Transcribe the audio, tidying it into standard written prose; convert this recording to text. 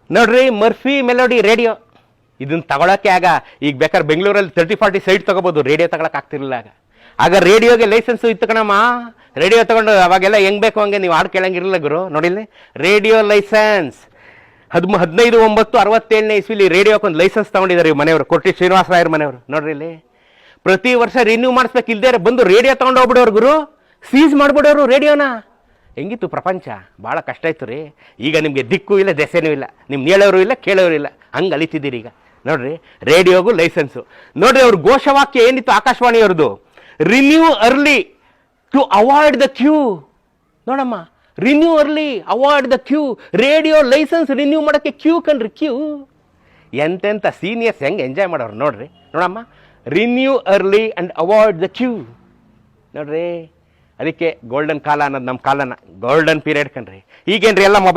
ನೋಡ್ರಿ Murphy melody radio ಇದನ್ನ ತಗೊಳಕ್ಕೆ ಈಗ ಬೇಕಾದ್ರೆ ಬೆಂಗಳೂರಲ್ಲಿ 30-40 ಸೈಟ್ ತಗೋಬಹುದು, ರೇಡಿಯೋ ತಗೊಳಕ್ ಆಗ್ತಿರ್ಲಿಲ್ಲ ಆಗ ರೇಡಿಯೋಗೆ ಲೈಸೆನ್ಸ್ ಇತ್ತು ಕಣಮ್ಮ. ರೇಡಿಯೋ ತಗೊಂಡು ಅವಾಗೆಲ್ಲ ಹೆಂಗ್ ಬೇಕು ಹಂಗೆ ನೀವು ಹಾಡು ಕೇಳಂಗಿರಲಿಲ್ಲ ಗುರು. ನೋಡಿಲ್ಲಿ ರೇಡಿಯೋ ಲೈಸೆನ್ಸ್ 15/9/67 ಇಸ್ವಿಲಿ ರೇಡಿಯೋಕ್ಕೊಂದು ಲೈಸೆನ್ಸ್ ತಗೊಂಡಿದ್ದಾರೆ ಮನೆಯವರು, ಕೊಟ್ಟಿ ಶ್ರೀನಿವಾಸರಾಯರ ಮನೆಯವರು. ನೋಡ್ರಿ ಇಲ್ಲಿ ಪ್ರತಿ ವರ್ಷ ರಿನ್ಯೂ ಮಾಡಿಸ್ಬೇಕು, ಇಲ್ದೇ ಬಂದು ರೇಡಿಯೋ ತಗೊಂಡು ಹೋಗ್ಬಿಡೋರು ಗುರು, ಸೀಸ್ ಮಾಡ್ಬಿಡೋರು ರೇಡಿಯೋನ. ಹೆಂಗಿತ್ತು ಪ್ರಪಂಚ, ಭಾಳ ಕಷ್ಟ ಇತ್ತು ರೀ. ಈಗ ನಿಮಗೆ ದಿಕ್ಕು ಇಲ್ಲ ದೆಸೆನೂ ಇಲ್ಲ, ನಿಮ್ಗೆ ಹೇಳೋರು ಇಲ್ಲ ಕೇಳೋರು ಇಲ್ಲ, ಹಂಗೆ ಅಲಿತಿದ್ದೀರಿ ಈಗ. ನೋಡ್ರಿ ರೇಡಿಯೋಗೂ ಲೈಸೆನ್ಸು. ನೋಡ್ರಿ ಅವ್ರ ಘೋಷವಾಕ್ಯ ಏನಿತ್ತು ಆಕಾಶವಾಣಿಯವ್ರದ್ದು, renew early to avoid the queue. ನೋಡಮ್ಮ, renew early avoid the queue. Radio licence renew ಮಾಡೋಕ್ಕೆ ಕ್ಯೂ ಕಣ್ರಿ, ಕ್ಯೂ. ಎಂತೆಂಥ ಸೀನಿಯರ್ಸ್ ಹೆಂಗೆ ಎಂಜಾಯ್ ಮಾಡೋರು ನೋಡ್ರಿ. ನೋಡಮ್ಮ, renew early and avoid the queue. ನೋಡ್ರಿ ಅದಕ್ಕೆ ಗೋಲ್ಡನ್ ಕಾಲ ಅನ್ನೋದು ನಮ್ಮ ಕಾಲನ, ಗೋಲ್ಡನ್ ಪೀರಿಯಡ್ ಕಣ್ರಿ. ಈಗೇನ್ರಿ ಎಲ್ಲ ಮೊಬೈಲ್